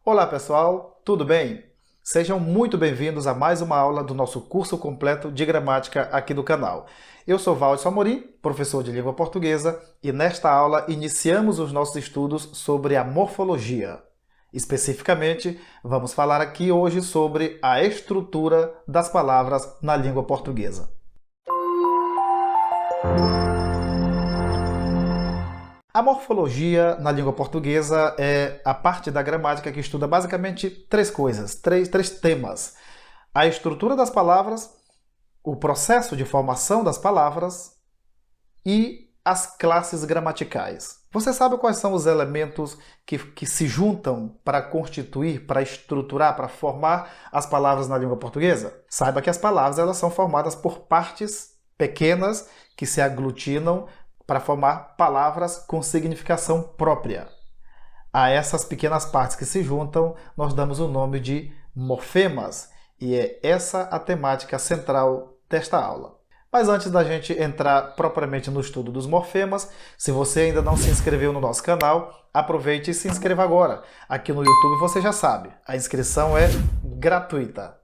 Olá pessoal, tudo bem? Sejam muito bem-vindos a mais uma aula do nosso curso completo de gramática aqui do canal. Eu sou Valdes Amorim, professor de língua portuguesa, e nesta aula iniciamos os nossos estudos sobre a morfologia. Especificamente, vamos falar aqui hoje sobre a estrutura das palavras na língua portuguesa. A morfologia na língua portuguesa é a parte da gramática que estuda basicamente três coisas, três temas. A estrutura das palavras, o processo de formação das palavras e as classes gramaticais. Você sabe quais são os elementos que se juntam para constituir, para estruturar, para formar as palavras na língua portuguesa? Saiba que as palavras elas são formadas por partes pequenas que se aglutinam para formar palavras com significação própria. A essas pequenas partes que se juntam, nós damos o nome de morfemas, e é essa a temática central desta aula. Mas antes da gente entrar propriamente no estudo dos morfemas, se você ainda não se inscreveu no nosso canal, aproveite e se inscreva agora. Aqui no YouTube você já sabe, a inscrição é gratuita.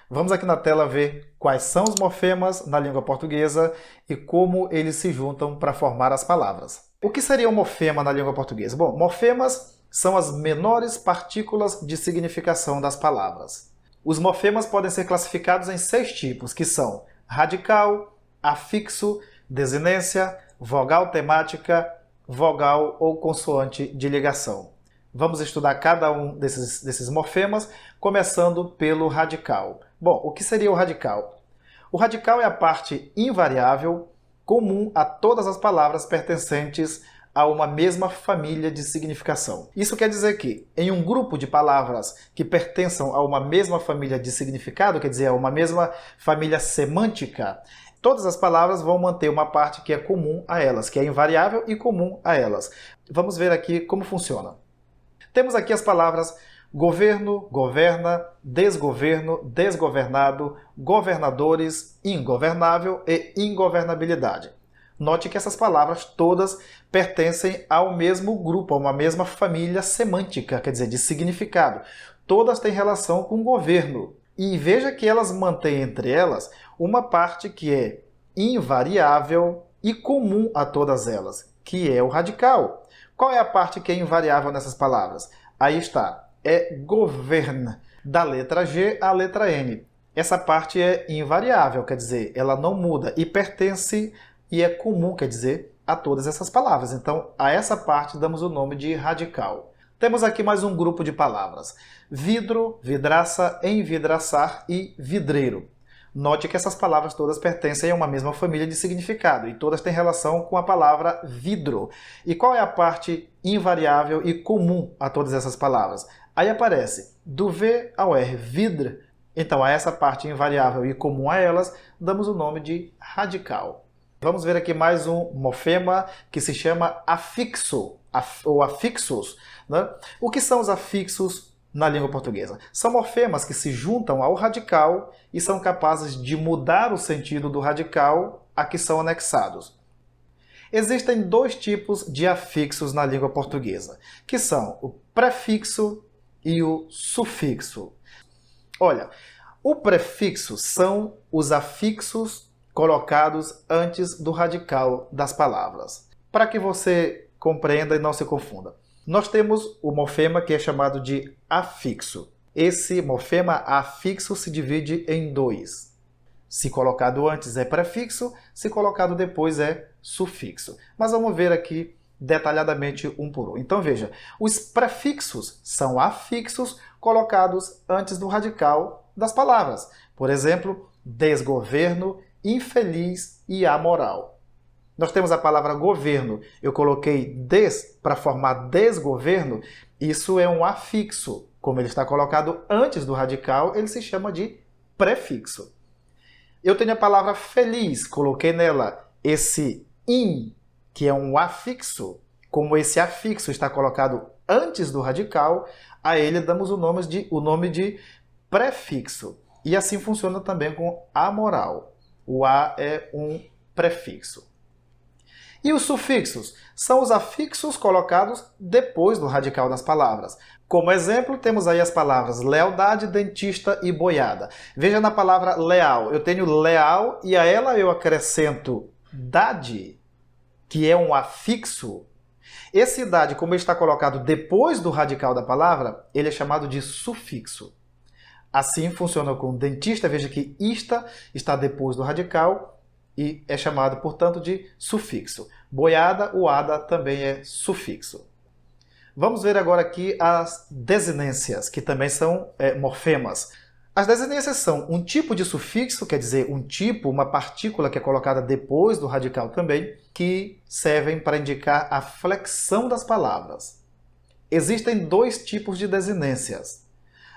Vamos aqui na tela ver quais são os morfemas na língua portuguesa e como eles se juntam para formar as palavras. O que seria um morfema na língua portuguesa? Bom, morfemas são as menores partículas de significação das palavras. Os morfemas podem ser classificados em 6 tipos, que são radical, afixo, desinência, vogal temática, vogal ou consoante de ligação. Vamos estudar cada um desses morfemas, começando pelo radical. Bom, o que seria o radical? O radical é a parte invariável comum a todas as palavras pertencentes a uma mesma família de significação. Isso quer dizer que, em um grupo de palavras que pertençam a uma mesma família de significado, quer dizer, a uma mesma família semântica, todas as palavras vão manter uma parte que é comum a elas, que é invariável e comum a elas. Vamos ver aqui como funciona. Temos aqui as palavras governo, governa, desgoverno, desgovernado, governadores, ingovernável e ingovernabilidade. Note que essas palavras todas pertencem ao mesmo grupo, a uma mesma família semântica, quer dizer, de significado. Todas têm relação com governo. E veja que elas mantêm entre elas uma parte que é invariável e comum a todas elas, que é o radical. Qual é a parte que é invariável nessas palavras? Aí está, é govern, da letra G à letra N. Essa parte é invariável, quer dizer, ela não muda e pertence e é comum, quer dizer, a todas essas palavras. Então, a essa parte damos o nome de radical. Temos aqui mais um grupo de palavras: vidro, vidraça, envidraçar e vidreiro. Note que essas palavras todas pertencem a uma mesma família de significado e todas têm relação com a palavra vidro. E qual é a parte invariável e comum a todas essas palavras? Aí aparece do V ao R, vidre. Então, a essa parte invariável e comum a elas, damos o nome de radical. Vamos ver aqui mais um morfema que se chama afixo, ou afixos, né? O que são os afixos na língua portuguesa? São morfemas que se juntam ao radical e são capazes de mudar o sentido do radical a que são anexados. Existem 2 tipos de afixos na língua portuguesa, que são o prefixo e o sufixo. Olha, o prefixo são os afixos colocados antes do radical das palavras. Para que você compreenda e não se confunda. Nós temos o morfema que é chamado de afixo. Esse morfema afixo se divide em 2. Se colocado antes é prefixo, se colocado depois é sufixo. Mas vamos ver aqui detalhadamente um por um. Então veja, os prefixos são afixos colocados antes do radical das palavras. Por exemplo, desgoverno, infeliz e amoral. Nós temos a palavra governo, eu coloquei des para formar desgoverno, isso é um afixo. Como ele está colocado antes do radical, ele se chama de prefixo. Eu tenho a palavra feliz, coloquei nela esse in, que é um afixo. Como esse afixo está colocado antes do radical, a ele damos o nome de prefixo. E assim funciona também com amoral. O A é um prefixo. E os sufixos são os afixos colocados depois do radical das palavras. Como exemplo, temos aí as palavras lealdade, dentista e boiada. Veja na palavra leal, eu tenho leal e a ela eu acrescento dade, que é um afixo. Esse dade, como ele está colocado depois do radical da palavra, ele é chamado de sufixo. Assim funciona com dentista, veja que ista está depois do radical e é chamado, portanto, de sufixo. Boiada, o ada também é sufixo. Vamos ver agora aqui as desinências, que também são morfemas. As desinências são um tipo de sufixo, quer dizer, um tipo, uma partícula que é colocada depois do radical também, que servem para indicar a flexão das palavras. Existem dois tipos de desinências.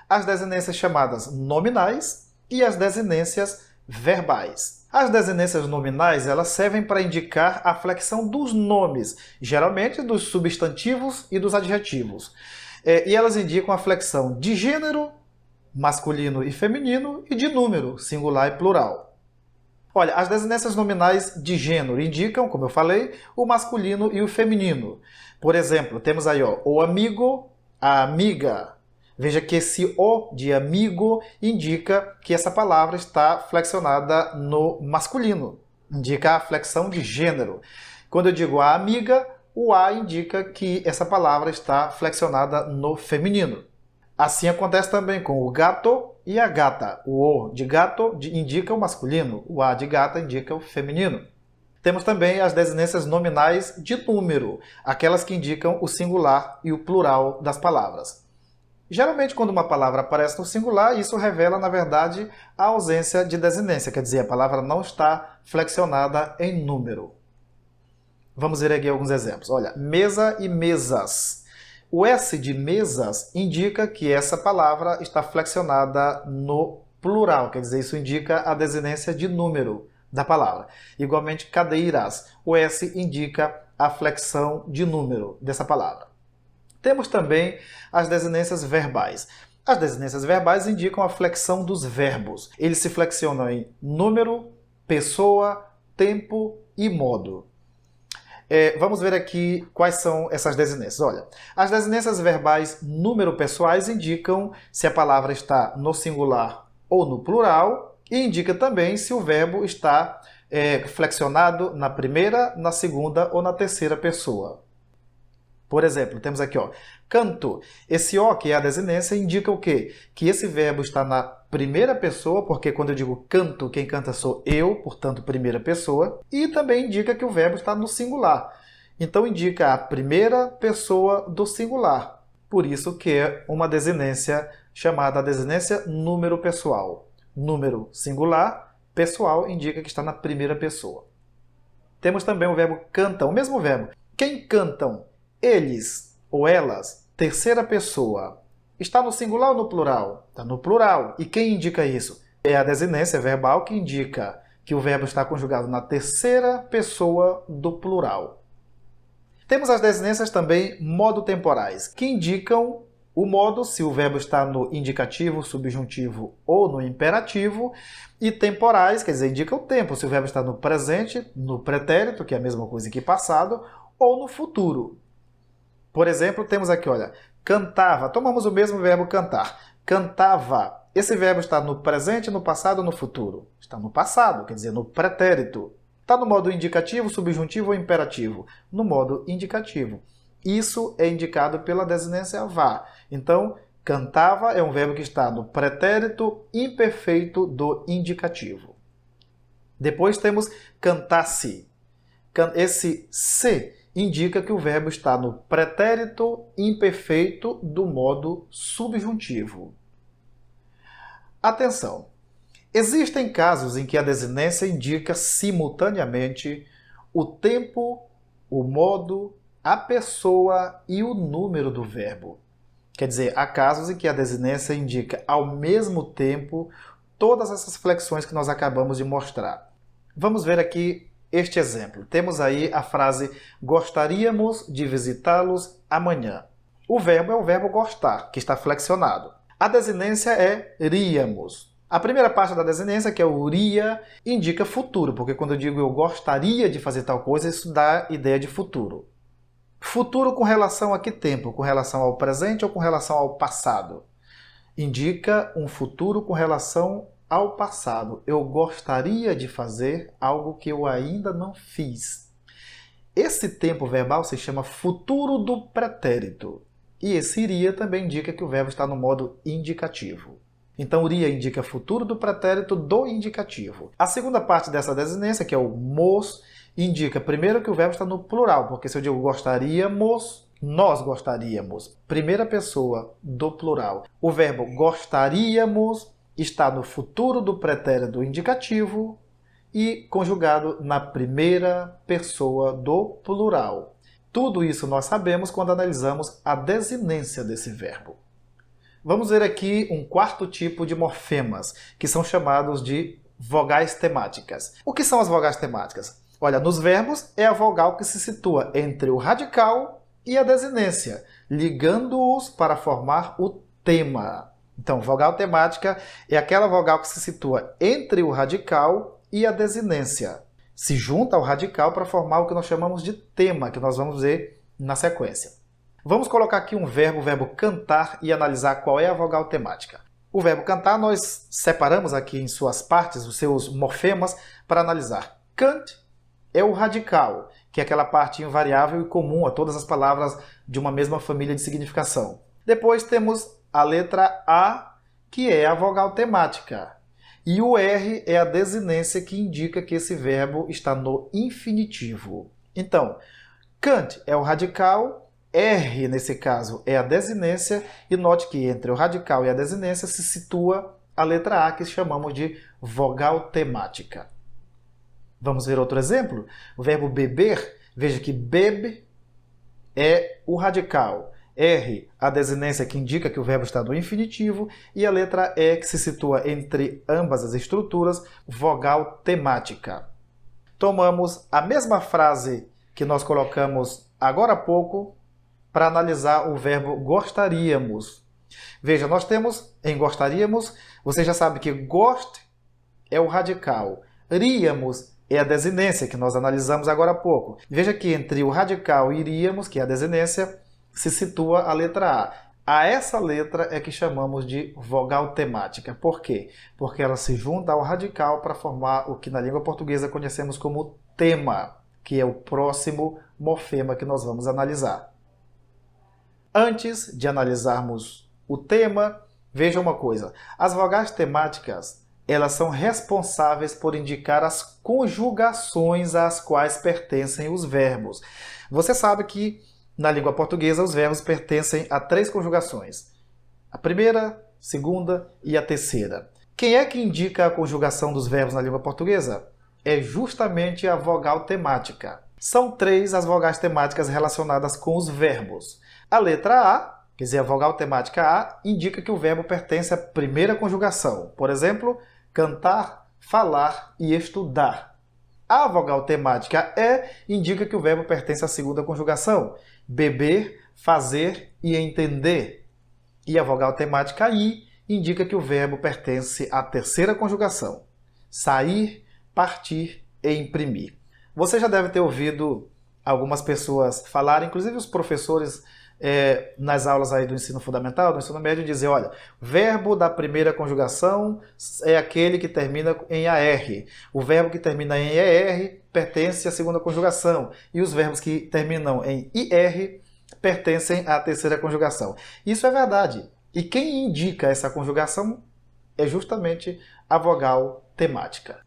As desinências chamadas nominais e as desinências verbais. As desinências nominais elas servem para indicar a flexão dos nomes, geralmente dos substantivos e dos adjetivos. E elas indicam a flexão de gênero, masculino e feminino, e de número, singular e plural. Olha, as desinências nominais de gênero indicam, como eu falei, o masculino e o feminino. Por exemplo, temos aí o amigo, a amiga. Veja que esse O de amigo indica que essa palavra está flexionada no masculino, indica a flexão de gênero. Quando eu digo a amiga, o A indica que essa palavra está flexionada no feminino. Assim acontece também com o gato e a gata. O O de gato indica o masculino, o A de gata indica o feminino. Temos também as desinências nominais de número, aquelas que indicam o singular e o plural das palavras. Geralmente, quando uma palavra aparece no singular, isso revela, na verdade, a ausência de desinência, quer dizer, a palavra não está flexionada em número. Vamos ver aqui alguns exemplos. Olha, mesa e mesas. O S de mesas indica que essa palavra está flexionada no plural, quer dizer, isso indica a desinência de número da palavra. Igualmente, cadeiras. O S indica a flexão de número dessa palavra. Temos também as desinências verbais. As desinências verbais indicam a flexão dos verbos. Eles se flexionam em número, pessoa, tempo e modo. Vamos ver aqui quais são essas desinências. Olha, as desinências verbais número pessoais indicam se a palavra está no singular ou no plural e indica também se o verbo está flexionado na primeira, na segunda ou na terceira pessoa. Por exemplo, temos aqui, canto. Esse O, que é a desinência, indica o quê? Que esse verbo está na primeira pessoa, porque quando eu digo canto, quem canta sou eu, portanto, primeira pessoa. E também indica que o verbo está no singular. Então, indica a primeira pessoa do singular. Por isso que é uma desinência chamada desinência número pessoal. Número singular, pessoal, indica que está na primeira pessoa. Temos também o verbo cantam, o mesmo verbo. Quem cantam? Eles ou elas, terceira pessoa. Está no singular ou no plural? Está no plural. E quem indica isso? É a desinência verbal que indica que o verbo está conjugado na terceira pessoa do plural. Temos as desinências também modo-temporais, que indicam o modo se o verbo está no indicativo, subjuntivo ou no imperativo. E temporais, quer dizer, indica o tempo, se o verbo está no presente, no pretérito, que é a mesma coisa que passado, ou no futuro. Por exemplo, temos aqui, olha, cantava. Tomamos o mesmo verbo cantar. Cantava. Esse verbo está no presente, no passado ou no futuro? Está no passado, quer dizer, no pretérito. Está no modo indicativo, subjuntivo ou imperativo? No modo indicativo. Isso é indicado pela desinência vá. Então, cantava é um verbo que está no pretérito imperfeito do indicativo. Depois temos cantasse. Esse se indica que o verbo está no pretérito imperfeito do modo subjuntivo. Atenção! Existem casos em que a desinência indica simultaneamente o tempo, o modo, a pessoa e o número do verbo. Quer dizer, há casos em que a desinência indica ao mesmo tempo todas essas flexões que nós acabamos de mostrar. Vamos ver aqui este exemplo. Temos aí a frase gostaríamos de visitá-los amanhã. O verbo é o verbo gostar, que está flexionado. A desinência é ríamos. A primeira parte da desinência, que é o iria, indica futuro, porque quando eu digo eu gostaria de fazer tal coisa, isso dá ideia de futuro. Futuro com relação a que tempo? Com relação ao presente ou com relação ao passado? Indica um futuro com relação ao passado. Eu gostaria de fazer algo que eu ainda não fiz. Esse tempo verbal se chama futuro do pretérito. E esse iria também indica que o verbo está no modo indicativo. Então, iria indica futuro do pretérito do indicativo. A segunda parte dessa desinência, que é o mos, indica primeiro que o verbo está no plural, porque se eu digo gostaríamos, nós gostaríamos. Primeira pessoa do plural. O verbo gostaríamos está no futuro do pretérito indicativo e conjugado na primeira pessoa do plural. Tudo isso nós sabemos quando analisamos a desinência desse verbo. Vamos ver aqui um quarto tipo de morfemas, que são chamados de vogais temáticas. O que são as vogais temáticas? Olha, nos verbos é a vogal que se situa entre o radical e a desinência, ligando-os para formar o tema. Então, vogal temática é aquela vogal que se situa entre o radical e a desinência. Se junta ao radical para formar o que nós chamamos de tema, que nós vamos ver na sequência. Vamos colocar aqui um verbo, o verbo cantar, e analisar qual é a vogal temática. O verbo cantar nós separamos aqui em suas partes, os seus morfemas, para analisar. Cant é o radical, que é aquela parte invariável e comum a todas as palavras de uma mesma família de significação. Depois temos a letra A, que é a vogal temática. E o R é a desinência que indica que esse verbo está no infinitivo. Então, cant é o radical, R, nesse caso, é a desinência, e note que entre o radical e a desinência se situa a letra A, que chamamos de vogal temática. Vamos ver outro exemplo? O verbo beber, veja que bebe é o radical. R, a desinência que indica que o verbo está no infinitivo, e a letra E, que se situa entre ambas as estruturas, vogal temática. Tomamos a mesma frase que nós colocamos agora há pouco para analisar o verbo gostaríamos. Veja, nós temos em gostaríamos, você já sabe que gost é o radical, ríamos é a desinência que nós analisamos agora há pouco. Veja que entre o radical e iríamos, que é a desinência, se situa a letra A. A essa letra é que chamamos de vogal temática. Por quê? Porque ela se junta ao radical para formar o que na língua portuguesa conhecemos como tema, que é o próximo morfema que nós vamos analisar. Antes de analisarmos o tema, veja uma coisa. As vogais temáticas, elas são responsáveis por indicar as conjugações às quais pertencem os verbos. Você sabe que na língua portuguesa os verbos pertencem a 3 conjugações. A primeira, segunda e a terceira. Quem é que indica a conjugação dos verbos na língua portuguesa? É justamente a vogal temática. São 3 as vogais temáticas relacionadas com os verbos. A letra A, quer dizer, a vogal temática A, indica que o verbo pertence à primeira conjugação. Por exemplo, cantar, falar e estudar. A vogal temática E indica que o verbo pertence à segunda conjugação. Beber, fazer e entender. E a vogal temática I indica que o verbo pertence à terceira conjugação. Sair, partir e imprimir. Você já deve ter ouvido algumas pessoas falarem, inclusive os professores nas aulas aí do ensino fundamental, do ensino médio, dizer, olha, verbo da primeira conjugação é aquele que termina em AR. O verbo que termina em ER pertence à segunda conjugação. E os verbos que terminam em IR pertencem à terceira conjugação. Isso é verdade. E quem indica essa conjugação é justamente a vogal temática.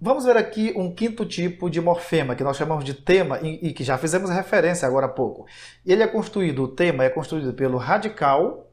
Vamos ver aqui um quinto tipo de morfema, que nós chamamos de tema, e que já fizemos referência agora há pouco. Ele é construído, o tema é construído pelo radical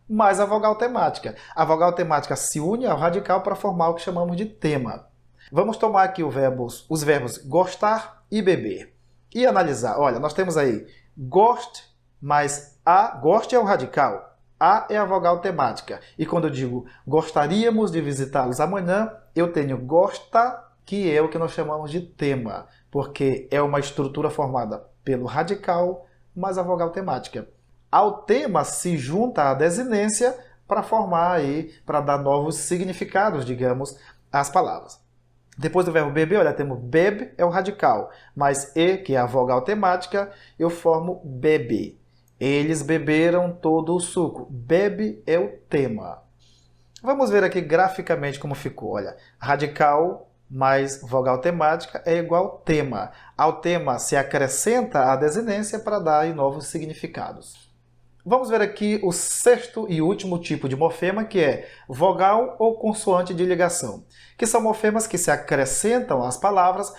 mais a vogal temática. A vogal temática se une ao radical para formar o que chamamos de tema. Vamos tomar aqui os verbos gostar e beber. E analisar. Olha, nós temos aí gost mais a, gost é o radical, a é a vogal temática. E quando eu digo gostaríamos de visitá-los amanhã, eu tenho gosta, que é o que nós chamamos de tema, porque é uma estrutura formada pelo radical mais a vogal temática. Ao tema se junta a desinência para formar aí, para dar novos significados, digamos, às palavras. Depois do verbo beber, olha, temos bebe, é o radical, mas e, que é a vogal temática, eu formo bebe. Eles beberam todo o suco. Bebe é o tema. Vamos ver aqui graficamente como ficou. Olha, radical mais vogal temática é igual tema. Ao tema se acrescenta a desinência para dar aí novos significados. Vamos ver aqui o sexto e último tipo de morfema, que é vogal ou consoante de ligação, que são morfemas que se acrescentam às palavras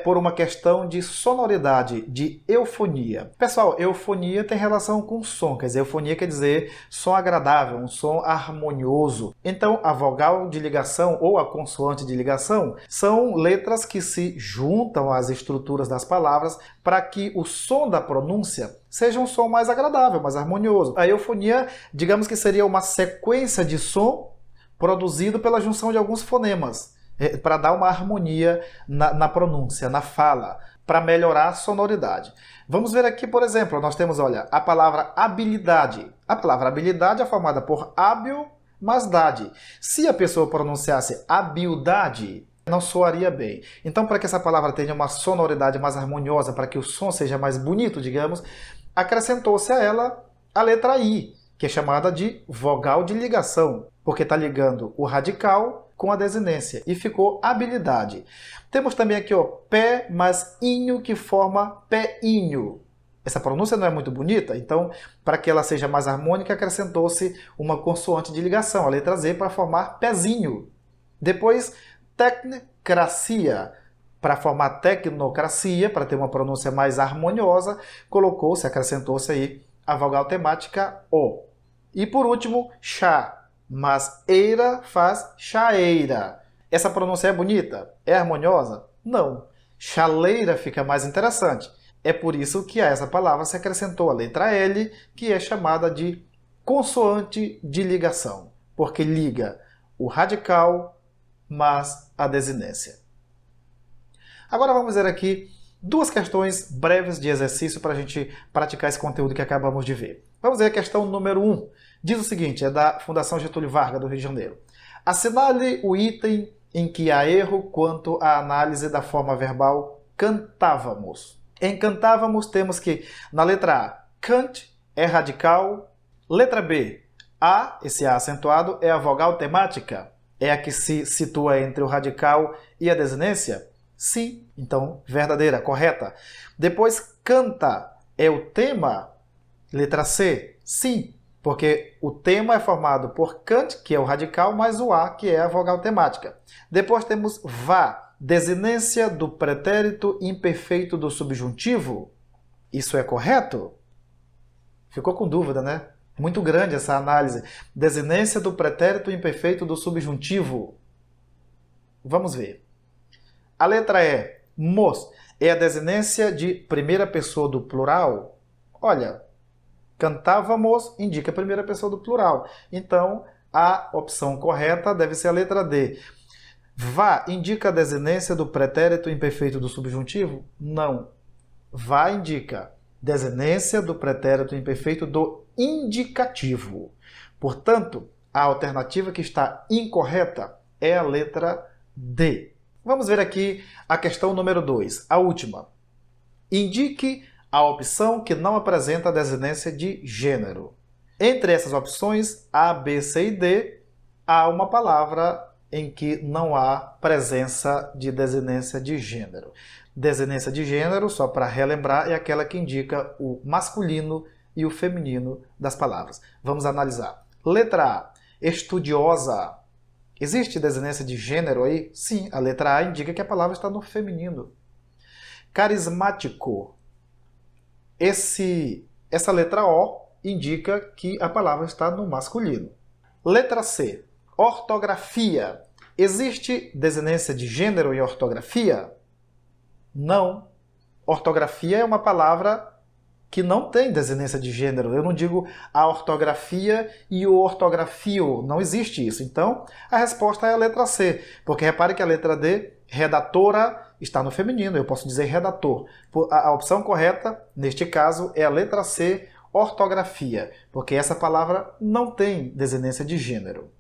por uma questão de sonoridade, de eufonia. Pessoal, eufonia tem relação com som, quer dizer, eufonia quer dizer som agradável, um som harmonioso. Então, a vogal de ligação ou a consoante de ligação são letras que se juntam às estruturas das palavras para que o som da pronúncia seja um som mais agradável, mais harmonioso. A eufonia, digamos que seria uma sequência de som produzido pela junção de alguns fonemas, para dar uma harmonia na pronúncia, na fala, para melhorar a sonoridade. Vamos ver aqui, por exemplo, nós temos, olha, a palavra habilidade. A palavra habilidade é formada por hábil mais dade. Se a pessoa pronunciasse habilidade, não soaria bem. Então, para que essa palavra tenha uma sonoridade mais harmoniosa, para que o som seja mais bonito, digamos, acrescentou-se a ela a letra I, que é chamada de vogal de ligação, porque está ligando o radical com a desinência, e ficou habilidade. Temos também aqui, ó, pé mais inho, que forma pé-inho. Essa pronúncia não é muito bonita, então, para que ela seja mais harmônica, acrescentou-se uma consoante de ligação, a letra Z, para formar pezinho. Depois, tecnocracia. Para formar tecnocracia, para ter uma pronúncia mais harmoniosa, colocou-se, acrescentou-se aí a vogal temática O. E por último, chá. Mas eira faz chaeira. Essa pronúncia é bonita? É harmoniosa? Não. Chaleira fica mais interessante. É por isso que a essa palavra se acrescentou a letra L, que é chamada de consoante de ligação, porque liga o radical mais a desinência. Agora vamos ver aqui duas questões breves de exercício para a gente praticar esse conteúdo que acabamos de ver. Vamos ver a questão número 1. Diz o seguinte, é da Fundação Getúlio Vargas, do Rio de Janeiro. Assinale o item em que há erro quanto à análise da forma verbal cantávamos. Em cantávamos temos que, na letra A, cant é radical. Letra B, A, esse A acentuado, é a vogal temática. É a que se situa entre o radical e a desinência? Sim, então verdadeira, correta. Depois, canta é o tema. Letra C, sim, porque o tema é formado por cant, que é o radical, mais o A, que é a vogal temática. Depois temos vá, desinência do pretérito imperfeito do subjuntivo. Isso é correto? Ficou com dúvida, né? Muito grande essa análise. Desinência do pretérito imperfeito do subjuntivo. Vamos ver. A letra E, mos, é a desinência de primeira pessoa do plural? Olha, cantávamos indica a primeira pessoa do plural. Então, a opção correta deve ser a letra D. Vá indica a desinência do pretérito imperfeito do subjuntivo? Não. Vá indica desinência do pretérito imperfeito do indicativo. Portanto, a alternativa que está incorreta é a letra D. Vamos ver aqui a questão número 2, a última. Indique a opção que não apresenta a desinência de gênero. Entre essas opções, A, B, C e D, há uma palavra em que não há presença de desinência de gênero. Desinência de gênero, só para relembrar, é aquela que indica o masculino e o feminino das palavras. Vamos analisar. Letra A, estudiosa. Existe desinência de gênero aí? Sim, a letra A indica que a palavra está no feminino. Carismático. Essa letra O indica que a palavra está no masculino. Letra C. Ortografia. Existe desinência de gênero em ortografia? Não. Ortografia é uma palavra que não tem desinência de gênero. Eu não digo a ortografia e o ortografio. Não existe isso. Então, a resposta é a letra C. Porque repare que a letra D, redatora, está no feminino. Eu posso dizer redator. A opção correta, neste caso, é a letra C, ortografia, porque essa palavra não tem desinência de gênero.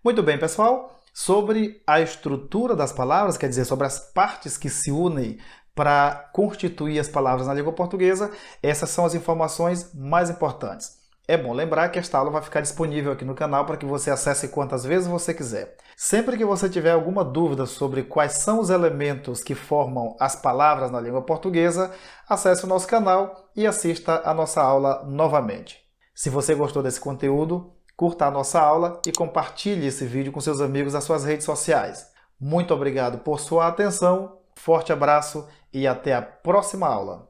Muito bem, pessoal. Sobre a estrutura das palavras, quer dizer, sobre as partes que se unem para constituir as palavras na língua portuguesa, essas são as informações mais importantes. É bom lembrar que esta aula vai ficar disponível aqui no canal para que você acesse quantas vezes você quiser. Sempre que você tiver alguma dúvida sobre quais são os elementos que formam as palavras na língua portuguesa, acesse o nosso canal e assista a nossa aula novamente. Se você gostou desse conteúdo, curta a nossa aula e compartilhe esse vídeo com seus amigos nas suas redes sociais. Muito obrigado por sua atenção, forte abraço e até a próxima aula.